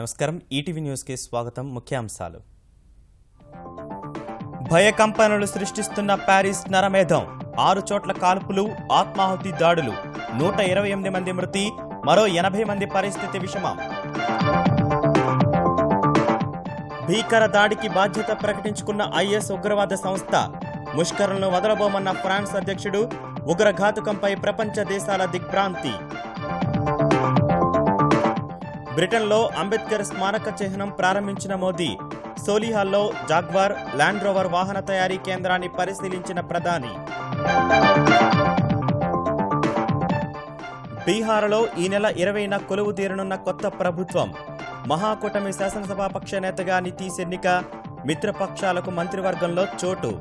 నమస్కారం ETV news కి స్వాగతం ముఖ్యాంశాలు భయకంపనలు సృష్టిస్తున్న ప్యారిస్ నరమేధం 6 చోట్ల కాల్పులు ఆత్మాహుతి దాడులు 128 మంది మృతి మరో 80 మంది పరిస్థితి విషమం భీకర దాడికి బాధ్యత ప్రకటించుకున్న ఐఎస్ ఉగ్రవాద సంస్థ ముష్కరులను వదలబోమన్న ఫ్రాన్స్ అధ్యక్షుడు ఉగ్రఘాతుకంపై ప్రపంచ దేశాల దిగ్భ్రాంతి బ్రిటన్లో అంబేద్కర్ స్మారక చిహ్నం ప్రారంభించిన మోదీ సోలిహాల్లో జాగ్వార్ ల్యాండ్ రోవర్ వాహన తయారీ కేంద్రాన్ని పరిశీలించిన ప్రధాని బీహార్లో ఈ నెల 20న కొలువు తీరనున్న కొత్త ప్రభుత్వం మహాకూటమి శాసనసభాపక్ష నేతగా నితీశ్ ఎన్నిక మిత్రపక్షాలకు మంత్రివర్గంలో చోటు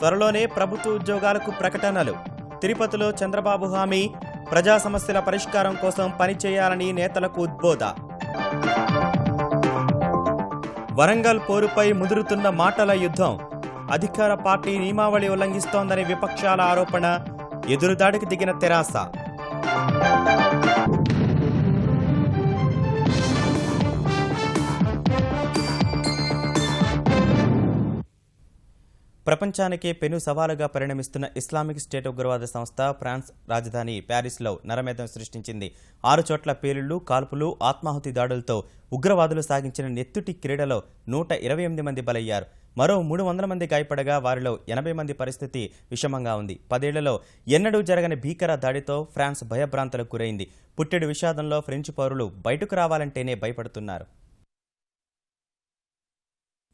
త్వరలోనే ప్రభుత్వ ఉద్యోగాలకు ప్రకటనలు తిరుపతిలో చంద్రబాబు హామీ ప్రజా సమస్యల పరిష్కారం కోసం పనిచేయాలని నేతలకు ఉద్బోధ వరంగల్ పోరుపై ముదురుతున్న మాటల యుద్ధం అధికార పార్టీ నియమావళి ఉల్లంఘిస్తోందని విపక్షాల ఆరోపణ ఎదురుదాడికి దిగిన తెరాస ప్రపంచానికే పెను సవాలుగా పరిణమిస్తున్న ఇస్లామిక్ స్టేట్ ఉగ్రవాద సంస్థ ఫ్రాన్స్ రాజధాని ప్యారిస్లో నరమేధం సృష్టించింది 6 చోట్ల పేలుళ్లు కాల్పులు ఆత్మాహుతి దాడులతో ఉగ్రవాదులు సాగించిన నెత్తుటి క్రీడలో 128 మంది బలయ్యారు మరో 300 మంది గాయపడగా వారిలో 80 మంది పరిస్థితి విషమంగా ఉంది 10 ఏళ్లలో ఎన్నడూ జరగని భీకర దాడితో ఫ్రాన్స్ భయభ్రాంతులకు గురైంది పుట్టెడు విషాదంలో ఫ్రెంచ్ పౌరులు బయటకు రావాలంటేనే భయపడుతున్నారు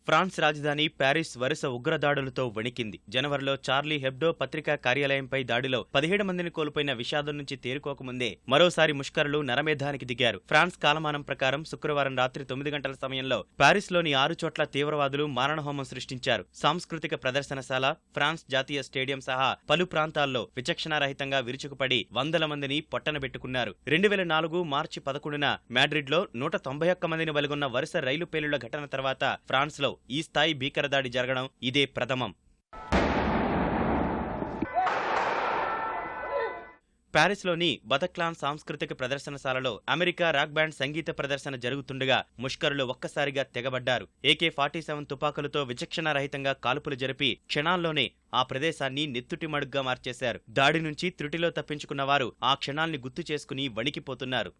ఫ్రాన్స్ రాజధాని ప్యారిస్ వరుస ఉగ్రదాడులతో వణికింది జనవరిలో చార్లీ హెబ్డో పత్రికా కార్యాలయంపై దాడిలో 17 మందిని కోల్పోయిన విషాదం నుంచి తేరుకోకముందే మరోసారి ముష్కరులు నరమేధానికి దిగారు ఫ్రాన్స్ కాలమానం ప్రకారం శుక్రవారం రాత్రి 9 గంటల సమయంలో ప్యారిస్లోని 6 చోట్ల తీవ్రవాదులు మారణహోమం సృష్టించారు సాంస్కృతిక ప్రదర్శనశాల ఫ్రాన్స్ జాతీయ స్టేడియం సహా పలు ప్రాంతాల్లో విచక్షణారహితంగా విరుచుకుపడి వందల మందిని పొట్టనబెట్టుకున్నారు 2004 మార్చి 11న మాడ్రిడ్లో 191 మందిని బలిగొన్న వరుస రైలు పేలుళ్ల ఘటన తర్వాత ఫ్రాన్స్లో ఈ స్థాయి భీకరదాడి జరగడం ఇదే ప్రథమం ప్యారిస్లోని బతక్లాన్ సాంస్కృతిక ప్రదర్శనశాలలో అమెరికా రాక్ బ్యాండ్ సంగీత ప్రదర్శన జరుగుతుండగా ముష్కరులు ఒక్కసారిగా తెగబడ్డారు AK-47 తుపాకులతో విచక్షణారహితంగా కాల్పులు జరిపి క్షణాల్లోనే ఆ ప్రదేశాన్ని నెత్తుటి మడుగ్గా మార్చేశారు దాడి నుంచి త్రుటిలో తప్పించుకున్న వారు ఆ క్షణాల్ని గుర్తు చేసుకుని వణికిపోతున్నారు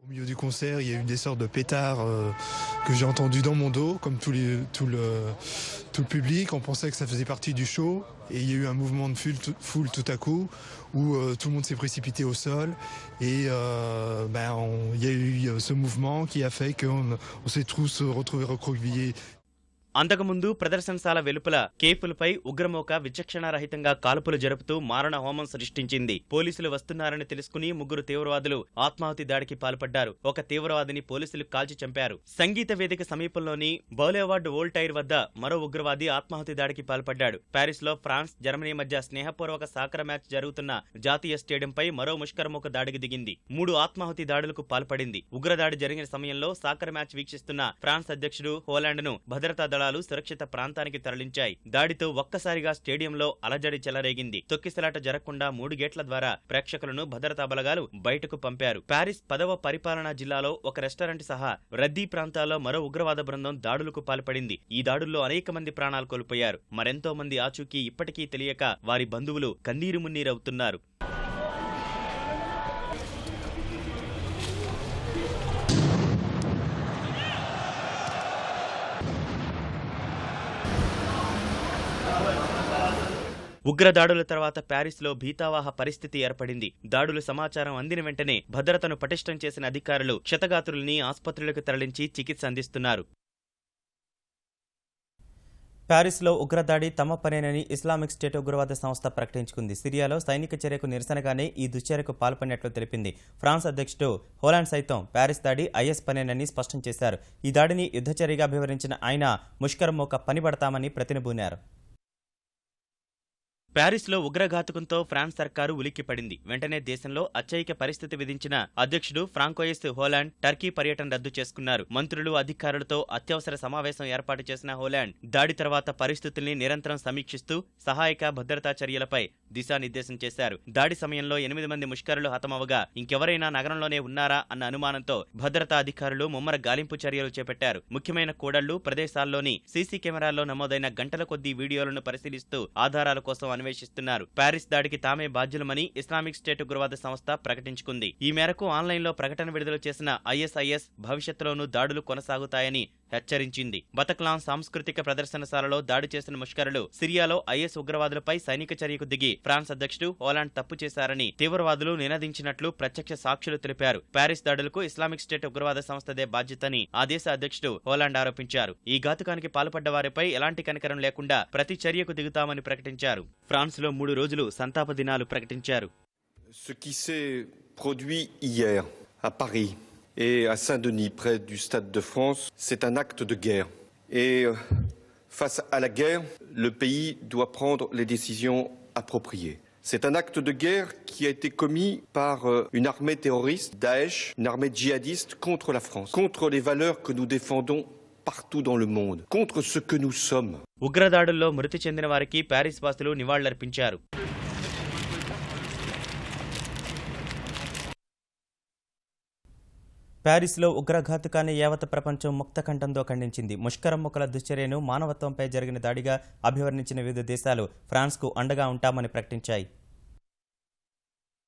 Au milieu du concert, il y a eu des sortes de pétards que j'ai entendus dans mon dos, comme tout le public. On pensait que ça faisait partie du show. Et il y a eu un mouvement de foule tout à coup, où tout le monde s'est précipité au sol. Et il y a eu ce mouvement qui a fait qu'on s'est tous retrouvés recroquevillés. అంతకుముందు ప్రదర్శనశాల వెలుపల కేఫులపై ఉగ్రమోక విచక్షణారహితంగా కాల్పులు జరుపుతూ మారణ హోమం సృష్టించింది పోలీసులు వస్తున్నారని తెలుసుకుని 3 తీవ్రవాదులు ఆత్మాహుతి దాడికి పాల్పడ్డారు ఒక తీవ్రవాదిని పోలీసులు కాల్చి చంపారు సంగీత వేదిక సమీపంలోని బౌలేవార్డ్ వోల్టైర్ వద్ద మరో ఉగ్రవాది ఆత్మాహుతి దాడికి పాల్పడ్డాడు ప్యారిస్ లో ఫ్రాన్స్ జర్మనీ మధ్య స్నేహపూర్వక సాకర్ మ్యాచ్ జరుగుతున్న జాతీయ స్టేడియంపై మరో ముష్కరమోక దాడికి దిగింది 3 ఆత్మాహుతి దాడులకు పాల్పడింది ఉగ్రదాడి జరిగిన సమయంలో సాకర్ మ్యాచ్ వీక్షిస్తున్న ఫ్రాన్స్ అధ్యక్షుడు హోలాండ్ ను భద్రతా దళాలు సురక్షిత ప్రాంతానికి తరలించాయి దాడితో ఒక్కసారిగా స్టేడియంలో అలజడి చెలరేగింది తొక్కిసలాట జరగకుండా 3 గేట్ల ద్వారా ప్రేక్షకులను భద్రతా బలగాలు బయటకు పంపారు ప్యారిస్ 10వ పరిపాలనా జిల్లాలో ఒక రెస్టారెంట్ సహా రద్దీ ప్రాంతాల్లో మరో ఉగ్రవాద బృందం దాడులకు పాల్పడింది ఈ దాడుల్లో అనేక మంది ప్రాణాలు కోల్పోయారు మరెంతో మంది ఆచూకీ ఇప్పటికీ తెలియక వారి బంధువులు కన్నీరు మున్నీరవుతున్నారు ఉగ్రదాడుల తర్వాత ప్యారిస్లో భీతావాహ పరిస్థితి ఏర్పడింది దాడుల సమాచారం అందిన వెంటనే భద్రతను పటిష్టం చేసిన అధికారులు క్షతగాత్రుల్ని ఆసుపత్రులకు తరలించి చికిత్స అందిస్తున్నారు ప్యారిస్లో ఉగ్రదాడి తమ పనేనని ఇస్లామిక్ స్టేట్ ఉగ్రవాద సంస్థ ప్రకటించుకుంది సిరియాలో సైనిక చర్యకు నిరసనగానే ఈ దుశ్చర్యకు పాల్పడినట్లు తెలిపింది ఫ్రాన్స్ అధ్యక్షుడు హోలాండ్ సైతం ప్యారిస్ దాడి ఐఎస్ పనేనని స్పష్టం చేశారు ఈ దాడిని యుద్ధచర్యగా అభివర్ణించిన ఆయన ముష్కరమోక పనిపడతామని ప్రతినబూనారు ప్యారిస్లో ఉగ్రఘాతకంతో ఫ్రాన్స్ సర్కారు ఉలిక్కిపడింది. వెంటనే దేశంలో అత్యయిక పరిస్థితి విధించిన అధ్యక్షుడు ఫ్రాంకోయిస్ హోలాండ్ టర్కీ పర్యటన రద్దు చేసుకున్నారు. మంత్రులు, అధికారులతో అత్యవసర సమావేశం ఏర్పాటు చేసిన హోలాండ్ దాడి తర్వాత పరిస్థితుల్ని నిరంతరం సమీక్షిస్తూ సహాయక భద్రతా చర్యలపై దిశానిర్దేశం చేశారు. దాడి సమయంలో 8 మంది ముష్కరులు హతమవగా ఇంకెవరైనా నగరంలోనే ఉన్నారా అన్న అనుమానంతో భద్రతా అధికారులు ముమ్మర గాలింపు చర్యలు చేపట్టారు. ముఖ్యమైన కూడళ్లు, ప్రదేశాల్లోని సీసీ కెమెరాల్లో నమోదైన గంటల కొద్దీ వీడియోలను పరిశీలిస్తూ ఆధారాల కోసం అన్వేషిస్తున్నారు. ప్యారిస్ దాడికి తామే బాధ్యులమని ఇస్లామిక్ స్టేట్ ఉగ్రవాద సంస్థ ప్రకటించుకుంది. ఈ మేరకు ఆన్లైన్లో ప్రకటన విడుదల చేసిన ఐఎస్ఐఎస్ భవిష్యత్తులోనూ దాడులు కొనసాగుతాయని హెచ్చరించింది. బతక్లాన్ సాంస్కృతిక ప్రదర్శనశాలలో దాడి చేసిన ముష్కరులు సిరియాలో ఐఎస్ ఉగ్రవాదులపై సైనిక చర్యకు దిగి ఫ్రాన్స్ అధ్యక్షుడు హోలాండ్ తప్పు చేశారని తీవ్రవాదులు నినదించినట్లు ప్రత్యక్ష సాక్షులు తెలిపారు. ప్యారిస్ దాడులకు ఇస్లామిక్ స్టేట్ ఉగ్రవాద సంస్థదే బాధ్యతని ఆ దేశ అధ్యక్షుడు హోలాండ్ ఆరోపించారు. ఈ ఘాతుకానికి పాల్పడ్డ వారిపై ఎలాంటి కనికరం లేకుండా ప్రతి చర్యకు దిగుతామని ప్రకటించారు. ఫ్రాన్స్లో 3 రోజులు సంతాప దినాలు ప్రకటించారు. Ce qui s'est produit hier à Paris et à Saint-Denis, près du Stade de France, c'est un acte de guerre. Et face à la guerre, le pays doit prendre les décisions appropriées. C'est un acte de guerre qui a été commis par une armée terroriste, Daesh, une armée djihadiste contre la France, contre les valeurs que nous défendons partout dans le monde, contre ce que nous sommes. ఉగ్రదాడుల్లో మృతి చెందిన వారికి Paris వాసులు నివాళులర్పించారు. ప్యారిస్లో ఉగ్రఘాతుకాన్ని యావత్ ప్రపంచం ముక్తకంఠంతో ఖండించింది. ముష్కరముఖుల దుశ్చర్యను మానవత్వంపై జరిగిన దాడిగా అభివర్ణించిన వివిధ దేశాలు ఫ్రాన్స్కు అండగా ఉంటామని ప్రకటించాయి.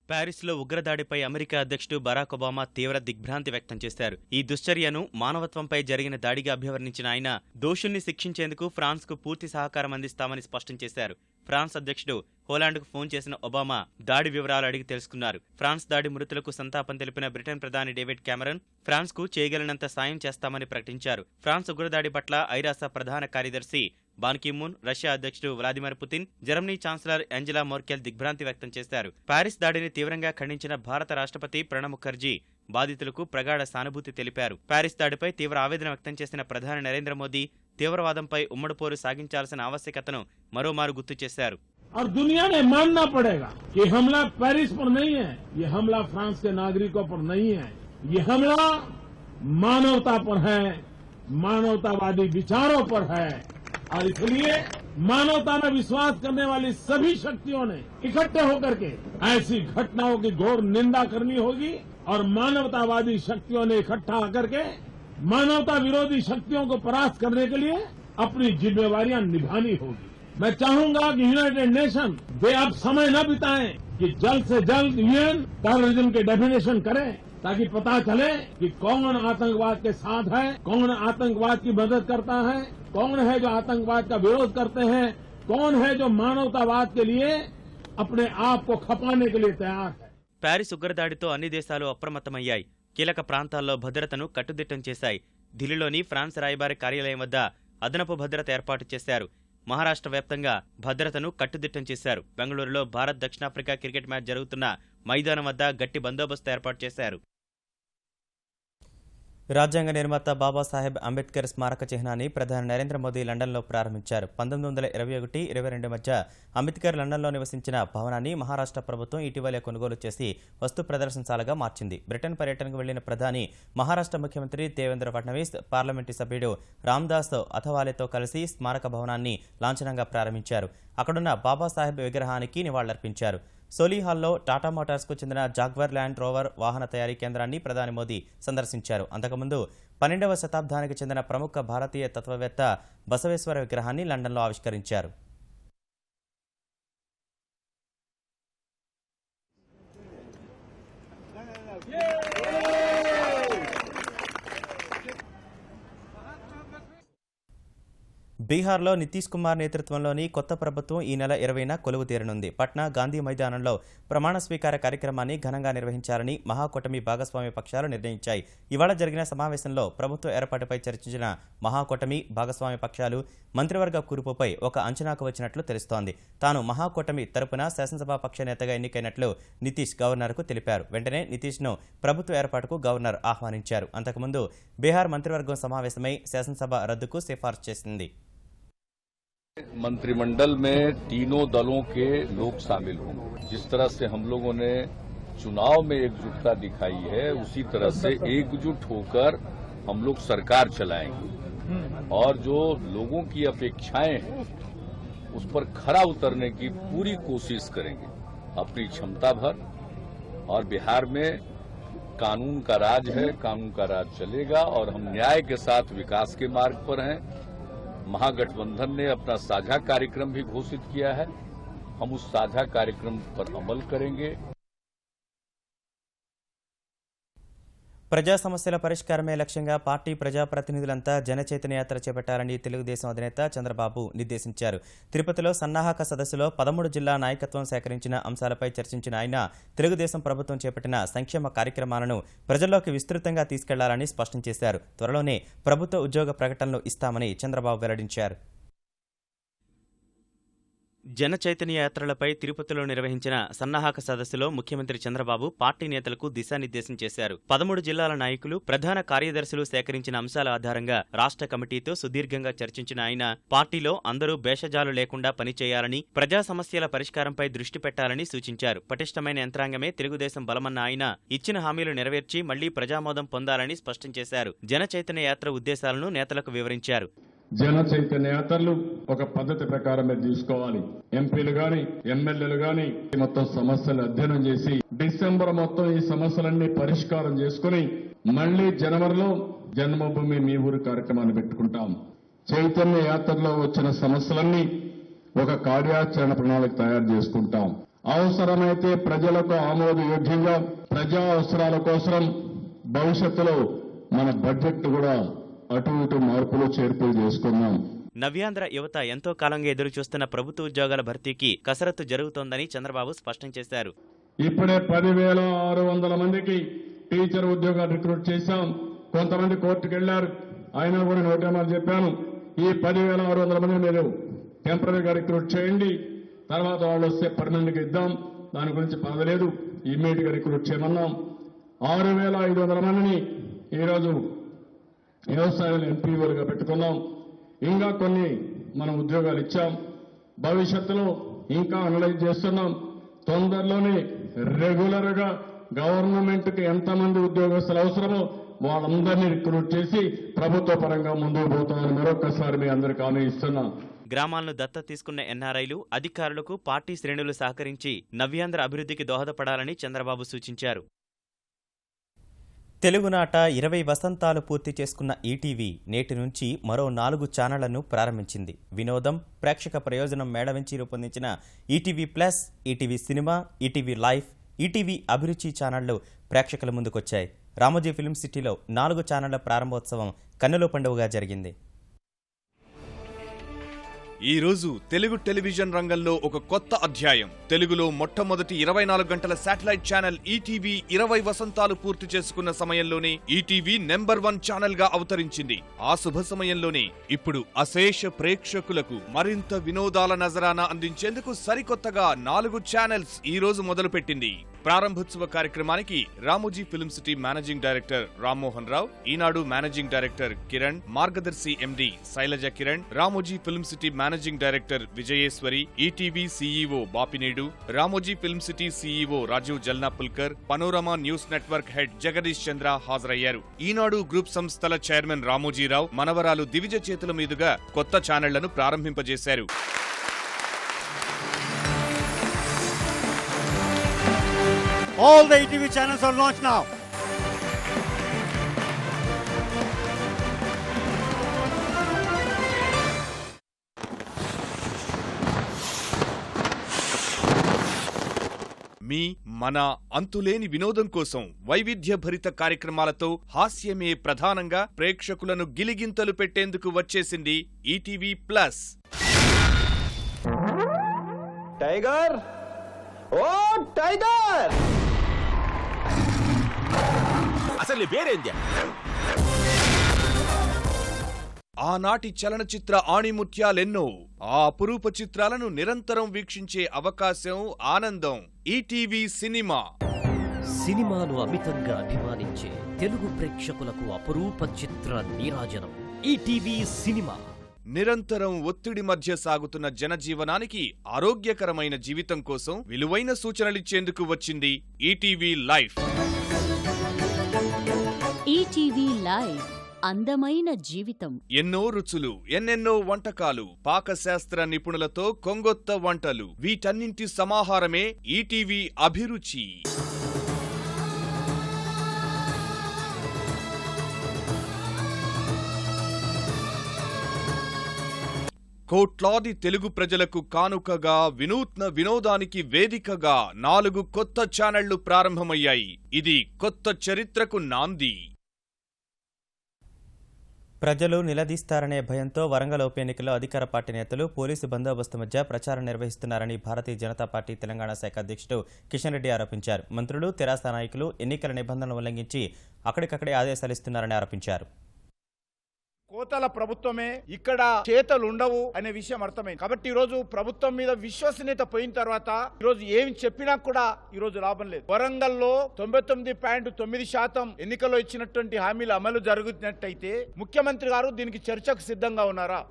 ప్యారిస్లో ఉగ్రదాడిపై అమెరికా అధ్యక్షుడు బరాక్ ఒబామా తీవ్ర దిగ్భ్రాంతి వ్యక్తం చేశారు. ఈ దుశ్చర్యను మానవత్వంపై జరిగిన దాడిగా అభివర్ణించిన ఆయన దోషుల్ని శిక్షించేందుకు ఫ్రాన్స్కు పూర్తి సహకారం అందిస్తామని స్పష్టం చేశారు. ఫ్రాన్స్ అధ్యక్షుడు హోలాండ్కు ఫోన్ చేసిన ఒబామా దాడి వివరాలు అడిగి తెలుసుకున్నారు. ఫ్రాన్స్ దాడి మృతులకు సంతాపం తెలిపిన బ్రిటన్ ప్రధాని డేవిడ్ కెమెరన్ ఫ్రాన్స్కు చేయగలిగినంత సాయం చేస్తామని ప్రకటించారు. ఫ్రాన్స్ ఉగ్రదాడి పట్ల ఐరాస ప్రధాన కార్యదర్శి బాన్ కీ మూన్, రష్యా అధ్యక్షుడు Vladimir Putin, Germany chancellor Angela Merkel దిగ్భ్రాంతి వ్యక్తం చేశారు. ప్యారిస్ దాడిని తీవ్రంగా ఖండించిన భారత రాష్ట్రపతి ప్రణబ్ ముఖర్జీ బాధితులకు ప్రగాఢ సానుభూతి తెలిపారు. ప్యారిస్ దాడిపై తీవ్ర ఆవేదన వ్యక్తం చేసిన ప్రధాని నరేంద్ర మోదీ తీవ్రవాదంపై ఉమ్మడి పోరు సాగించాల్సిన ఆవశ్యకతను మరోమారు గుర్తు చేశారు. और दुनिया ने मानना पड़ेगा कि हमला पेरिस पर नहीं है, ये हमला फ्रांस के नागरिकों पर नहीं है, ये हमला मानवता पर है, मानवतावादी विचारों पर है। और इसलिए मानवता में विश्वास करने वाली सभी शक्तियों ने इकट्ठे होकर के ऐसी घटनाओं की घोर निंदा करनी होगी और मानवतावादी शक्तियों ने इकट्ठा होकर के मानवता विरोधी शक्तियों को परास्त करने के लिए अपनी जिम्मेवारियां निभानी होगी। मैं चाहूंगा कि यूनाइटेड नेशन वे अब समय न बिताएं कि जल्द से जल्द यूएन टेररिज्म की डेफिनेशन करे, ताकि पता चले कि कौन आतंकवाद के साथ है, कौन आतंकवाद की मदद करता है, कौन है जो आतंकवाद का विरोध करते हैं, कौन है जो मानवतावाद के लिए अपने आप को खपाने के लिए तैयार है। ప్యారిస్ ఉగ్రదాడితో అన్ని దేశాలు అప్రమత్తమయ్యాయి. కీలక ప్రాంతాల్లో భద్రతను కట్టుదిట్టం చేశాయి. ఢిల్లీలోని ఫ్రాన్స్ రాయబారి కార్యాలయం వద్ద అదనపు భద్రత ఏర్పాటు చేశారు. మహారాష్ట్ర వ్యాప్తంగా భద్రతను కట్టుదిట్టం చేశారు. బెంగళూరులో భారత్ దక్షిణాఫ్రికా క్రికెట్ మ్యాచ్ జరుగుతున్న మైదానం వద్ద గట్టి బందోబస్తు ఏర్పాటు చేశారు. రాజ్యాంగ నిర్మాత బాబాసాహెబ్ అంబేద్కర్ స్మారక చిహ్నాన్ని ప్రధాని నరేంద్ర మోదీ లండన్లో ప్రారంభించారు. 1921-22 మధ్య అంబేద్కర్ లండన్లో నివసించిన భవనాన్ని మహారాష్ట్ర ప్రభుత్వం ఇటీవలే కొనుగోలు చేసి వస్తు ప్రదర్శనశాలగా మార్చింది. బ్రిటన్ పర్యటనకు వెళ్లిన ప్రధాని మహారాష్ట్ర ముఖ్యమంత్రి దేవేంద్ర ఫడ్నవీస్, పార్లమెంటు సభ్యుడు రామ్దాస్ అథవాలేతో కలిసి స్మారక భవనాన్ని లాంఛనంగా ప్రారంభించారు. అక్కడున్న బాబాసాహెబ్ విగ్రహానికి నివాళులర్పించారు. సోలీహాల్లో టాటా మోటార్స్కు చెందిన జాగ్వర్ ల్యాండ్ రోవర్ వాహన తయారీ కేంద్రాన్ని ప్రధాని మోదీ సందర్శించారు. అంతకుముందు 12వ శతాబ్దానికి చెందిన ప్రముఖ భారతీయ తత్వవేత్త బసవేశ్వర విగ్రహాన్ని లండన్లో ఆవిష్కరించారు. బీహార్లో నితీష్ కుమార్ నేతృత్వంలోని కొత్త ప్రభుత్వం ఈ నెల 20న కొలువు తీరనుంది. పట్నా గాంధీ మైదానంలో ప్రమాణ స్వీకార కార్యక్రమాన్ని ఘనంగా నిర్వహించాలని మహాకూటమి భాగస్వామ్య పక్షాలు నిర్ణయించాయి. ఇవాళ జరిగిన సమావేశంలో ప్రభుత్వ ఏర్పాటుపై చర్చించిన మహాకూటమి భాగస్వామ్య పక్షాలు మంత్రివర్గ కూర్పుపై ఒక అంచనాకు వచ్చినట్లు తెలుస్తోంది. తాను మహాకూటమి తరపున శాసనసభ పక్ష నేతగా ఎన్నికైనట్లు నితీష్ గవర్నర్కు తెలిపారు. వెంటనే నితీష్ను ప్రభుత్వ ఏర్పాటుకు గవర్నర్ ఆహ్వానించారు. అంతకుముందు బీహార్ మంత్రివర్గం సమావేశమై శాసనసభ రద్దుకు సిఫార్సు చేసింది. मंत्रिमंडल में तीनों दलों के लोग शामिल होंगे। जिस तरह से हम लोगों ने चुनाव में एकजुटता दिखाई है, उसी तरह से एकजुट होकर हम लोग सरकार चलाएंगे और जो लोगों की अपेक्षाएं हैं उस पर खरा उतरने की पूरी कोशिश करेंगे अपनी क्षमता भर। और बिहार में कानून का राज है, कानून का राज चलेगा और हम न्याय के साथ विकास के मार्ग पर हैं। महागठबंधन ने अपना साझा कार्यक्रम भी घोषित किया है, हम उस साझा कार्यक्रम पर अमल करेंगे। ప్రజా సమస్యల పరిష్కారమే లక్ష్యంగా పార్టీ ప్రజాప్రతినిధులంతా జనచైతన్య యాత్ర చేపట్టాలని తెలుగుదేశం అధినేత చంద్రబాబు నిర్దేశించారు. తిరుపతిలో సన్నాహక సదస్సులో 13 జిల్లా నాయకత్వం సేకరించిన అంశాలపై చర్చించిన ఆయన తెలుగుదేశం ప్రభుత్వం చేపట్టిన సంక్షేమ కార్యక్రమాలను ప్రజల్లోకి విస్తృతంగా తీసుకెళ్లాలని స్పష్టం చేశారు. త్వరలోనే ప్రభుత్వ ఉద్యోగ ప్రకటనలు ఇస్తామని చంద్రబాబు వెల్లడించారు. జన చైతన్య యాత్రలపై తిరుపతిలో నిర్వహించిన సన్నాహక సదస్సులో ముఖ్యమంత్రి చంద్రబాబు పార్టీ నేతలకు దిశానిర్దేశం చేశారు. 13 జిల్లాల నాయకులు, ప్రధాన కార్యదర్శులు సేకరించిన అంశాల ఆధారంగా రాష్ట్ర కమిటీతో సుదీర్ఘంగా చర్చించిన ఆయన పార్టీలో అందరూ భేషజాలు లేకుండా పనిచేయాలని, ప్రజా సమస్యల పరిష్కారంపై దృష్టి పెట్టాలని సూచించారు. పటిష్టమైన యంత్రాంగమే తెలుగుదేశం బలమన్న ఆయన ఇచ్చిన హామీలు నెరవేర్చి మళ్లీ ప్రజామోదం పొందాలని స్పష్టం చేశారు. జన చైతన్య యాత్ర ఉద్దేశాలను నేతలకు వివరించారు. జన చైతన్య యాత్రలు ఒక పద్ధతి ప్రకారమే తీసుకోవాలి. ఎంపీలు గాని ఎమ్మెల్యేలు గాని మొత్తం సమస్యలు అధ్యయనం చేసి డిసెంబర్ మొత్తం ఈ సమస్యలన్నీ పరిష్కారం చేసుకుని మళ్లీ జనవరిలో జన్మభూమి మీ ఊరు కార్యక్రమాన్ని పెట్టుకుంటాం. చైతన్య యాత్రలో వచ్చిన సమస్యలన్నీ ఒక కార్యాచరణ ప్రణాళిక తయారు చేసుకుంటాం. అవసరమైతే ప్రజలకు ఆమోదయోగ్యంగా ప్రజా అవసరాల కోసం భవిష్యత్తులో మన బడ్జెట్ కూడా అటు ఇటు మార్పులు చేర్పులు చేసుకున్నాం. నవ్యాంధ్ర యువత ఎంతో కాలంగా ఎదురుచూస్తున్న ప్రభుత్వ ఉద్యోగాల భర్తీకి కసరత్తు జరుగుతోందని చంద్రబాబు స్పష్టం చేశారు. ఇప్పుడే 10,600 మందికి టీచర్ ఉద్యోగాలు రిక్రూట్ చేశాం. కొంతమంది కోర్టుకు వెళ్లారు, అయినా కూడా నోటేమని చెప్పాను, ఈ 10,600 మంది మీరు టెంపరీగా రిక్రూట్ చేయండి, తర్వాత వాళ్ళు వస్తే పర్మనెంట్గా ఇద్దాం, దాని గురించి పర్వాలేదు, ఇమ్మీడియట్ గా రిక్రూట్ చేయమన్నాం. 6,500 మందిని ఈరోజు వ్యవసాయాలు ఎంపీఓలుగా పెట్టుకున్నాం. ఇంకా కొన్ని మనం ఉద్యోగాలు ఇచ్చాం. భవిష్యత్తులో ఇంకా అనలైజ్ చేస్తున్నాం. తొందరలోనే రెగ్యులర్ గా గవర్నమెంట్ కి ఎంతమంది ఉద్యోగస్తులు అవసరమో వాళ్ళందరినీ రిక్రూట్ చేసి ప్రభుత్వ పరంగా ముందుకు పోతామని మరొకసారి మీ అందరికీ హామీ ఇస్తున్నాం. గ్రామాలను దత్తత తీసుకున్న ఎన్ఆర్ఐలు, అధికారులకు పార్టీ శ్రేణులు సహకరించి నవ్యాంధ్ర అభివృద్ధికి దోహదపడాలని చంద్రబాబు సూచించారు. తెలుగునాట 20 వసంతాలు పూర్తి చేసుకున్న ఈటీవీ నేటి నుంచి మరో 4 ఛానళ్లను ప్రారంభించింది. వినోదం, ప్రేక్షక ప్రయోజనం మేళవించి రూపొందించిన ETV plus, ETV cinema, ETV life, ETV అభిరుచి ఛానళ్లు ప్రేక్షకుల ముందుకొచ్చాయి. రామోజీ ఫిల్మ్ సిటీలో 4 ఛానళ్ల ప్రారంభోత్సవం కన్నుల పండుగగా జరిగింది. ఈ రోజు తెలుగు టెలివిజన్ రంగంలో ఒక కొత్త అధ్యాయం. తెలుగులో మొట్టమొదటి 24 గంటల శాటిలైట్ ఛానల్ ఈటీవీ 20 వసంతాలు పూర్తి చేసుకున్న సమయంలోనే ఈటీవీ నెంబర్ 1 ఛానల్ గా అవతరించింది. ఆ శుభ సమయంలోనే ఇప్పుడు అశేష ప్రేక్షకులకు మరింత వినోదాల నజరానా అందించేందుకు సరికొత్తగా 4 ఛానల్స్ ఈ రోజు మొదలుపెట్టింది. ప్రారంభోత్సవ కార్యక్రమానికి Ramoji Film City managing director Rammohan Rao, Eenadu managing director Kiran, Margadarsi MD Sailaja Kiran, Ramoji Film City managing director Vijayeswari, ETV CEO Bapineedu, Ramoji Film City CEO Rajeev Jalnapurkar, Panorama news network head Jagadish Chandra హాజరయ్యారు. ఈనాడు గ్రూప్ సంస్థల చైర్మన్ రామోజీరావు మనవరాలు దివిజ చేతుల మీదుగా కొత్త ఛానళ్లను ప్రారంభింపజేశారు. All the ETV channels are launched now. మీ మన అంతులేని వినోదం కోసం వైవిధ్యభరిత కార్యక్రమాలతో హాస్యమే ప్రధానంగా ప్రేక్షకులను గిలిగింతలు పెట్టేందుకు వచ్చేసింది ఈటీవీ ప్లస్. టైగర్, ఓ టైగర్, అసలు పేరేంది? ఆనాటి చలనచిత్ర ఆణిముత్యాలెన్నో. ఆ అపురూప చిత్రాలను నిరంతరం వీక్షించే అవకాశం, ఆనందం. ETV cinema. సినిమాను అమితంగా అభిమానించే తెలుగు ప్రేక్షకులకు అపురూప చిత్ర నీరాజనం ఈటీవీ సినిమా. నిరంతరం ఒత్తిడి మధ్య సాగుతున్న జనజీవనానికి ఆరోగ్యకరమైన జీవితం కోసం విలువైన సూచనలిచ్చేందుకు వచ్చింది ఈటీవీ లైవ్. ఈటీవీ లైవ్ అందమైన జీవితం. ఎన్నో రుచులు, ఎన్నెన్నో వంటకాలు, పాకశాస్త్ర నిపుణులతో కొంగొత్త వంటలు, వీటన్నింటి సమాహారమే ఈటీవీ అభిరుచి. కోట్లాది తెలుగు ప్రజలకు కానుకగా, వినూత్న వినోదానికి వేదికగా 4 కొత్త ఛానళ్లు ప్రారంభమయ్యాయి. ఇది కొత్త చరిత్రకు నాంది. ప్రజలు నిలదీస్తారనే భయంతో వరంగల్ ఉప ఎన్నికల్లో అధికార పార్టీ నేతలు పోలీసు బందోబస్తు మధ్య ప్రచారం నిర్వహిస్తున్నారని భారతీయ జనతా పార్టీ తెలంగాణ శాఖ అధ్యక్షుడు కిషన్ రెడ్డి ఆరోపించారు. మంత్రులు, తెరాస నాయకులు ఎన్నికల నిబంధనలు ఉల్లంఘించి అక్కడికక్కడే ఆదేశాలిస్తున్నారని ఆరోపించారు. కోతల ప్రభుత్వమే, ఇక్కడ చేతలు ఉండవు అనే విషయం అర్థమైంది. కాబట్టి ఈ రోజు ప్రభుత్వం మీద విశ్వసనీయత పోయిన తర్వాత ఈ రోజు ఏమి చెప్పినా కూడా ఈ రోజు లాభం లేదు. వరంగల్లో 99.9% ఎన్నికల్లో ఇచ్చినటువంటి హామీల అమలు జరుగుతున్నట్టయితే ముఖ్యమంత్రి గారు దీనికి చర్చకు సిద్ధంగా ఉన్నారా?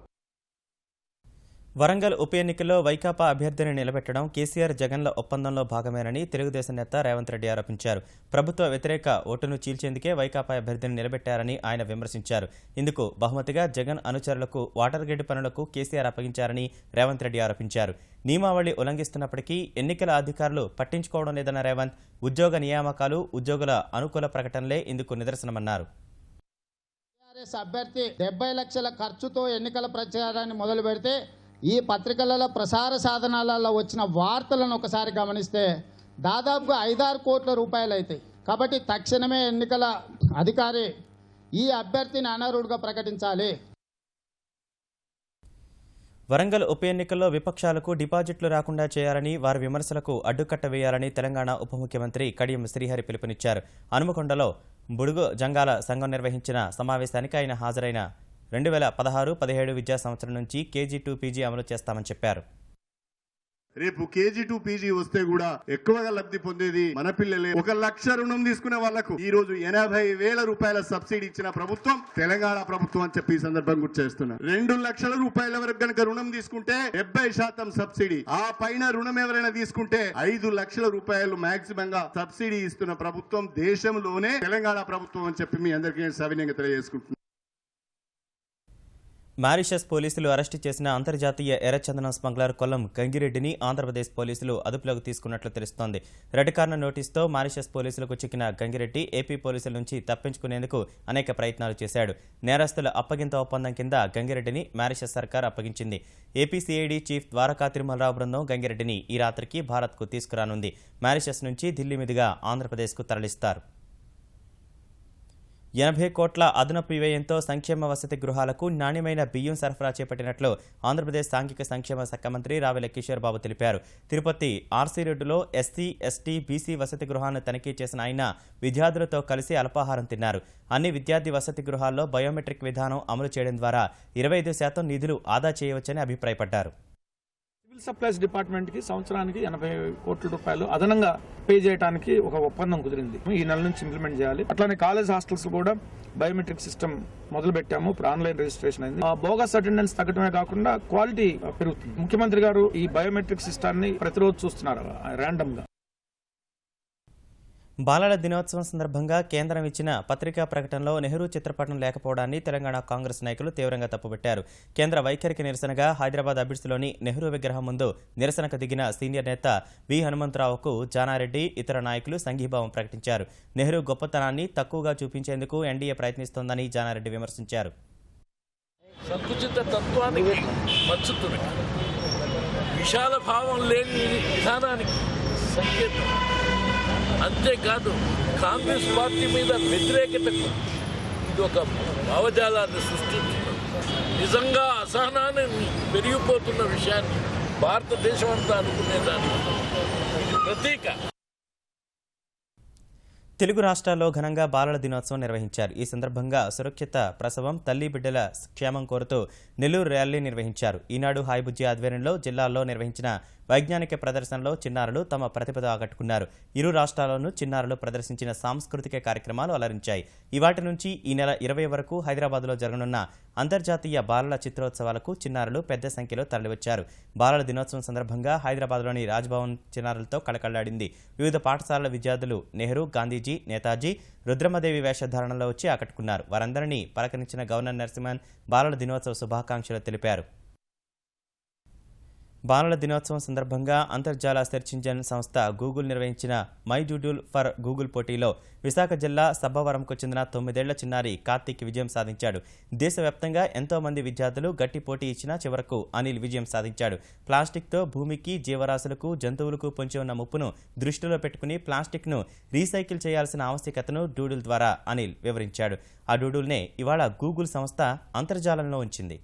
వరంగల్ ఉప ఎన్నికల్లో వైకాపా అభ్యర్థిని నిలబెట్టడం కేసీఆర్ జగన్ల ఒప్పందంలో భాగమేనని తెలుగుదేశం నేత రేవంత్ రెడ్డి ఆరోపించారు. ప్రభుత్వ వ్యతిరేక ఓటును చీల్చేందుకే వైకాపా అభ్యర్థిని నిలబెట్టారని ఆయన విమర్శించారు. ఇందుకు బహుమతిగా జగన్ అనుచరులకు వాటర్ గేట్ పనులకు కేసీఆర్ అప్పగించారని రేవంత్ రెడ్డి ఆరోపించారు. నియమావళి ఉల్లంఘిస్తున్నప్పటికీ ఎన్నికల అధికారులు పట్టించుకోవడం లేదన్న రేవంత్ ఉద్యోగ నియామకాలు, ఉద్యోగుల అనుకూల ప్రకటనలే ఇందుకు నిదర్శనమన్నారు. అభ్యర్థి 70 లక్షల ఖర్చుతో ఎన్నికల ప్రచారాన్ని మొదలు పెడితే ఈ పత్రికలలో ప్రసార సాధనాలలో వచ్చిన వార్తలను ఒకసారి గమనిస్తే దాదాపుగా 5-6 కోట్ల రూపాయలు అవుతాయి. కాబట్టి తక్షణమే ఎన్నికల అధికారి ఈ అభ్యర్థిని అనర్హుడిగా ప్రకటించాలి. వరంగల్ ఉప ఎన్నికల్లో విపక్షాలకు డిపాజిట్లు రాకుండా చేయాలని, వారి విమర్శలకు అడ్డుకట్ట వేయాలని తెలంగాణ ఉప ముఖ్యమంత్రి కడియం శ్రీహరి పిలుపునిచ్చారు. హనుమకొండలో బుడుగు జంగాల సంఘం నిర్వహించిన సమావేశానికి ఆయన హాజరైన 2016-17 విద్యా సంవత్సరం నుంచి KG to PG అమలు చేస్తామని చెప్పారు. రేపు KG to PG వస్తే కూడా ఎక్కువగా లబ్ధి పొందేది మన పిల్లలే. 1 లక్ష రుణం తీసుకునే వాళ్లకు ఈ రోజు 80,000 రూపాయల సబ్సిడీ ఇచ్చిన ప్రభుత్వం తెలంగాణ ప్రభుత్వం అని చెప్పి ఈ సందర్భంగా గుర్తు చేస్తున్నా. 2 లక్షల రూపాయల వరకు గనక రుణం తీసుకుంటే 70% సబ్సిడీ, ఆ పైన రుణం ఎవరైనా తీసుకుంటే 5 లక్షల రూపాయలు మాక్సిమం గా సబ్సిడీ ఇస్తున్న ప్రభుత్వం దేశంలోనే తెలంగాణ ప్రభుత్వం అని చెప్పి మీ అందరికీ నేను సవినయంగా తెలియజేసుకుంటున్నాను. మారిషస్ పోలీసులు అరెస్టు చేసిన అంతర్జాతీయ ఎర్రచందనం స్మగ్లర్ కొల్లం గంగిరెడ్డిని ఆంధ్రప్రదేశ్ పోలీసులు అదుపులోకి తీసుకున్నట్లు తెలుస్తోంది. రెడ్ కార్నర్ నోటీసుతో మారిషస్ పోలీసులకు చిక్కిన గంగిరెడ్డి ఏపీ పోలీసుల నుంచి తప్పించుకునేందుకు అనేక ప్రయత్నాలు చేశాడు. నేరస్తుల అప్పగింత ఒప్పందం కింద గంగిరెడ్డిని మారిషస్ సర్కార్ అప్పగించింది. AP CID chief Dwaraka Tirumalarao బృందం గంగిరెడ్డిని ఈ రాత్రికి భారత్కు తీసుకురానుంది. మారిషస్ నుంచి ఢిల్లీ మీదుగా ఆంధ్రప్రదేశ్కు తరలిస్తారు. 80 కోట్ల అదనపు వ్యయంతో సంక్షేమ వసతి గృహాలకు నాణ్యమైన బియ్యం సరఫరా చేపట్టినట్లు ఆంధ్రప్రదేశ్ సాంఘిక సంక్షేమ శాఖ మంత్రి రావెల కిషోర్ బాబు తెలిపారు. తిరుపతి ఆర్సీ రోడ్డులో SC, ST, BC వసతి గృహాలను తనిఖీ చేసిన ఆయన విద్యార్థులతో కలిసి అల్పాహారం తిన్నారు. అన్ని విద్యార్థి వసతి గృహాల్లో బయోమెట్రిక్ విధానం అమలు చేయడం ద్వారా 25% నిధులు ఆదా చేయవచ్చని అభిప్రాయపడ్డారు. సివిల్ సప్లైస్ డిపార్ట్మెంట్ కి సంవత్సరానికి 80 కోట్ల రూపాయలు అదనంగా పే చేయడానికి ఒక ఒప్పందం కుదిరింది. ఈ నెల నుంచి ఇంప్లిమెంట్ చేయాలి. అట్లానే కాలేజ్ హాస్టల్స్ కూడా బయోమెట్రిక్ సిస్టమ్ మొదలు పెట్టాము. ఇప్పుడు ఆన్లైన్ రిజిస్ట్రేషన్ అయింది. బోగస్ అటెండెన్స్ తగ్గడమే కాకుండా క్వాలిటీ పెరుగుతుంది. ముఖ్యమంత్రి గారు ఈ బయోమెట్రిక్ సిస్టాన్ని ప్రతిరోజు చూస్తున్నారు ర్యాండమ్ గా. బాలల దినోత్సవం సందర్భంగా కేంద్రం ఇచ్చిన పత్రికా ప్రకటనలో నెహ్రూ చిత్రపటం లేకపోవడాన్ని తెలంగాణ కాంగ్రెస్ నాయకులు తీవ్రంగా తప్పుపట్టారు. కేంద్ర వైఖరికి నిరసనగా హైదరాబాద్ అబిడ్స్లోని నెహ్రూ విగ్రహం ముందు నిరసనకు దిగిన సీనియర్ నేత వి హనుమంతరావుకు జానారెడ్డి, ఇతర నాయకులు సంఘీభావం ప్రకటించారు. నెహ్రూ గొప్పతనాన్ని తక్కువగా చూపించేందుకు ఎన్డీఏ ప్రయత్నిస్తోందని జానారెడ్డి విమర్శించారు. సంకుచిత తత్వానికి మచ్చుతుంది, విశాల భావం లేని విధానానికి సంకేతం. అంతేకాదు కాంగ్రెస్ పార్టీ మీద వ్యతిరేకతకు ఇది ఒక భావజాలాన్ని సృష్టించింది. నిజంగా అసహనాన్ని పెరిగిపోతున్న విషయాన్ని భారతదేశం అంతా అనుకునేదాన్ని ప్రతీక. తెలుగు రాష్ట్రాల్లో ఘనంగా బాలల దినోత్సవం నిర్వహించారు. ఈ సందర్భంగా సురక్షిత ప్రసవం, తల్లి బిడ్డల క్షేమం కోరుతూ నెల్లూరు ర్యాలీ నిర్వహించారు. ఈనాడు హాయిబుజ్జి ఆధ్వర్యంలో జిల్లాల్లో నిర్వహించిన వైజ్ఞానిక ప్రదర్శనలో చిన్నారులు తమ ప్రతిభతో ఆకట్టుకున్నారు. ఇరు రాష్ట్రాల్లోనూ చిన్నారులు ప్రదర్శించిన సాంస్కృతిక కార్యక్రమాలు అలరించాయి. ఇవాటి నుంచి ఈ నెల 20 వరకు హైదరాబాద్లో జరగనున్న అంతర్జాతీయ బాలల చిత్రోత్సవాలకు చిన్నారులు పెద్ద సంఖ్యలో తరలివచ్చారు. బాలల దినోత్సవం సందర్భంగా హైదరాబాద్లోని రాజ్భవన్ చిన్నారులతో కళకళలాడింది. వివిధ పాఠశాలల విద్యార్థులు నెహ్రూ, గాంధీజీ, నేతాజీ, రుద్రమదేవి వేషధారణలో వచ్చి ఆకట్టుకున్నారు. వారందరినీ పలకరించిన గవర్నర్ నరసింహన్ బాలల దినోత్సవ శుభాకాంక్షలు తెలిపారు. బాలల దినోత్సవం సందర్భంగా అంతర్జాల సెర్చ్ ఇంజిన్ సంస్థ గూగుల్ నిర్వహించిన మై డూడుల్ ఫర్ గూగుల్ పోటీలో విశాఖ జిల్లా సబ్బవరంకు చెందిన 9 ఏళ్ల చిన్నారి కార్తీక్ విజయం సాధించాడు. దేశవ్యాప్తంగా ఎంతో మంది విద్యార్థులు గట్టి పోటీ ఇచ్చినా చివరకు అనిల్ విజయం సాధించాడు. ప్లాస్టిక్తో భూమికి, జీవరాశులకు, జంతువులకు పొంచి ఉన్న ముప్పును దృష్టిలో పెట్టుకుని ప్లాస్టిక్ను రీసైకిల్ చేయాల్సిన ఆవశ్యకతను డూడుల్ ద్వారా అనిల్ వివరించాడు. ఆ డూడుల్నే ఇవాళ గూగుల్ సంస్థ అంతర్జాలంలో ఉంచింది.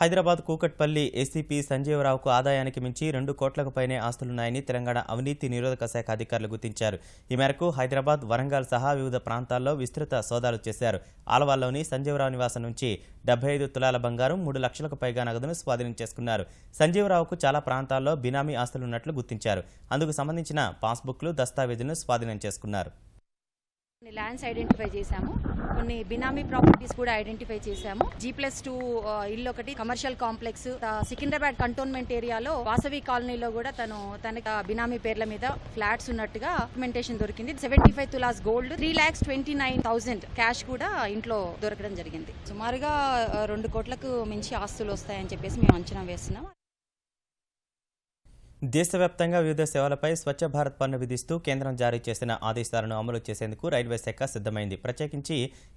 హైదరాబాద్ కూకట్పల్లి ఏసీపీ సంజీవరావుకు ఆదాయానికి మించి 2 కోట్లకు పైనే ఆస్తులున్నాయని తెలంగాణ అవినీతి నిరోధక శాఖ అధికారులు గుర్తించారు. ఈ మేరకు హైదరాబాద్, వరంగల్ సహా వివిధ ప్రాంతాల్లో విస్తృత సోదాలు చేశారు. ఆలవాల్లోని సంజీవరావు నివాసం నుంచి 75 తులాల బంగారం, 3 లక్షలకు పైగా నగదును స్వాధీనం చేసుకున్నారు. సంజీవరావుకు చాలా ప్రాంతాల్లో బినామీ ఆస్తులున్నట్లు గుర్తించారు. అందుకు సంబంధించిన పాస్బుక్లు, దస్తావేజులను స్వాధీనం చేసుకున్నారు. ల్యాండ్స్ ఐడెంటిఫై చేశాము, కొన్ని బినామీ ప్రాపర్టీస్ కూడా ఐడెంటిఫై చేశాము. G+2 ఇల్లు ఒకటి, కమర్షియల్ కాంప్లెక్స్, సికింద్రాబాద్ కంటోన్మెంట్ ఏరియాలో వాసవి కాలనీలో కూడా తనకి బినామీ పేర్ల మీద ఫ్లాట్స్ ఉన్నట్టుగా డాక్యుమెంటేషన్ దొరికింది. 75 తులాస్ గోల్డ్, 3,29,000 క్యాష్ కూడా ఇంట్లో దొరకడం జరిగింది. సుమారుగా 2 కోట్లకు మించి ఆస్తులు వస్తాయని చెప్పేసి మేము అంచనా వేస్తున్నాం. దేశవ్యాప్తంగా వివిధ సేవలపై స్వచ్ఛ భారత్ పన్ను విధిస్తూ కేంద్రం జారీ చేసిన ఆదేశాలను అమలు చేసేందుకు రైల్వే శాఖ సిద్ధమైంది. ప్రత్యేకించి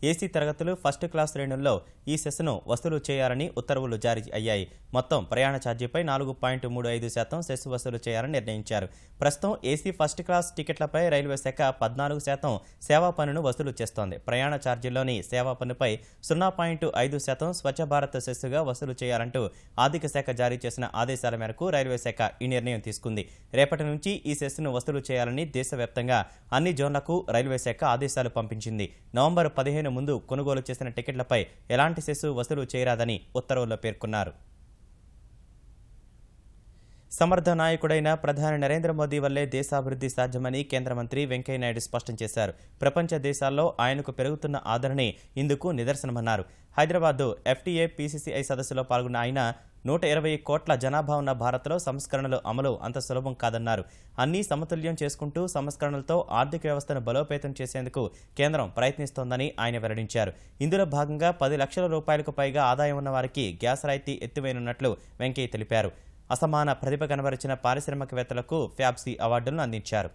ఏసీ తరగతులు, ఫస్ట్ క్లాస్ శ్రేణుల్లో ఈ సెస్ను వసూలు చేయాలని ఉత్తర్వులు జారీ అయ్యాయి. మొత్తం ప్రయాణ ఛార్జీపై 4.35% సెస్ వసూలు చేయాలని నిర్ణయించారు. ప్రస్తుతం ఏసీ ఫస్ట్ క్లాస్ టికెట్లపై రైల్వే శాఖ 14% సేవా పన్నును వసూలు చేస్తోంది. ప్రయాణ ఛార్జీల్లోని సేవా పన్నుపై 0.5% స్వచ్ఛ భారత్ సెస్సుగా వసూలు చేయాలంటూ ఆర్థిక శాఖ జారీ చేసిన ఆదేశాల మేరకు రైల్వే శాఖ ఈ నిర్ణయం తీసుకుంది. రేపటి నుంచి ఈ సెస్సును వసూలు చేయాలని దేశవ్యాప్తంగా అన్ని జోన్లకు రైల్వే శాఖ ఆదేశాలు పంపించింది. నవంబర్ 15 ముందు కొనుగోలు చేసిన టికెట్లపై ఎలాంటి సెస్సు వసూలు చేయరాదని ఉత్తర్వుల్లో పేర్కొన్నారు. సమర్థ నాయకుడైన ప్రధాని నరేంద్ర మోదీ వల్లే దేశాభివృద్ధి సాధ్యమని కేంద్ర మంత్రి వెంకయ్యనాయుడు స్పష్టం చేశారు. ప్రపంచ దేశాల్లో ఆయనకు పెరుగుతున్న ఆదరణే ఇందుకు నిదర్శనమన్నారు. హైదరాబాద్ FTA PCCI సదస్సులో పాల్గొన్న ఆయన 120 కోట్ల జనాభా ఉన్న భారత్లో సంస్కరణలు అమలు అంత సులభం కాదన్నారు. అన్నీ సమతుల్యం చేసుకుంటూ సంస్కరణలతో ఆర్థిక వ్యవస్థను బలోపేతం చేసేందుకు కేంద్రం ప్రయత్నిస్తోందని ఆయన వెల్లడించారు. ఇందులో భాగంగా 10 లక్షల రూపాయలకు పైగా ఆదాయం ఉన్న వారికి గ్యాస్ రాయితీ ఎత్తివేయనున్నట్లు వెంకయ్య తెలిపారు. అసమాన ప్రతిభ కనబరిచిన పారిశ్రామికవేత్తలకు ఫ్యాబ్సీ అవార్డులను అందించారు.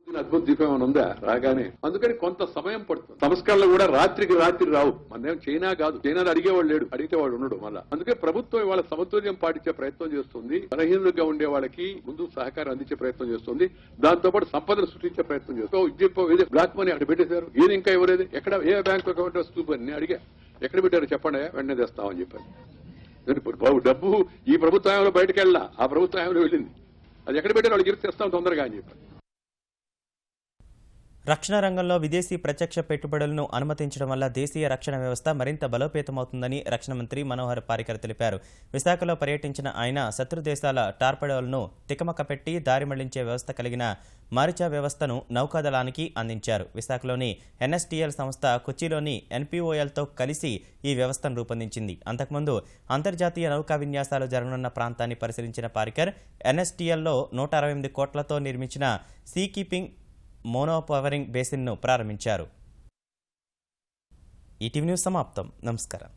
అద్భుత దీపం ఏమైనా ఉందా రాగానే? అందుకని కొంత సమయం పడుతుంది. సంస్కరణలు కూడా రాత్రికి రాత్రి రావు. మనదేం చైనా కాదు, చైనాలో అడిగేవాడు లేడు, అడిగితే వాడు ఉండడు. మళ్ళా అందుకే ప్రభుత్వం ఇవాళ సమతుల్యం పాటించే ప్రయత్నం చేస్తుంది. బలహీనులుగా ఉండే వాళ్ళకి ముందు సహకారం అందించే ప్రయత్నం చేస్తుంది. దాంతో పాటు సంపదను సృష్టించే ప్రయత్నం చేస్తుంది. బ్లాక్ మనీ అక్కడ పెట్టేశారు, ఏది ఇంకా ఇవ్వలేదు. ఎక్కడ ఏ బ్యాంక్ అకౌంట్ వస్తుంది నేను అడిగా, ఎక్కడ పెట్టారు చెప్పండి, వెంటనే తెస్తామని చెప్పాను. డబ్బు ఈ ప్రభుత్వంలో బయటకు వెళ్ళా, ఆ ప్రభుత్వంలో వెళ్ళింది. అది ఎక్కడ పెట్టారు వాళ్ళు చెప్తే తెస్తాం తొందరగా అని చెప్పారు. రక్షణ రంగంలో విదేశీ ప్రత్యక్ష పెట్టుబడులను అనుమతించడం వల్ల దేశీయ రక్షణ వ్యవస్థ మరింత బలోపేతమవుతుందని రక్షణ మంత్రి మనోహర్ పారికర్ తెలిపారు. విశాఖలో పర్యటించిన ఆయన శత్రు దేశాల టార్పెడోలను తికమక పెట్టి దారి మళ్లించే వ్యవస్థ కలిగిన మారిచా వ్యవస్థను నౌకాదళానికి అందించారు. విశాఖలోని NSTL సంస్థ కొచ్చిలోని NPOLతో కలిసి ఈ వ్యవస్థను రూపొందించింది. అంతకుముందు అంతర్జాతీయ నౌకా విన్యాసాలు జరగనున్న ప్రాంతాన్ని పరిశీలించిన పారికర్ NSTLలో 168 కోట్లతో నిర్మించిన సీ కీపింగ్ మోనోపవరింగ్ బేసిన్ను ప్రారంభించారు. ఈటీవీ న్యూస్ సమాప్తం. నమస్కారం.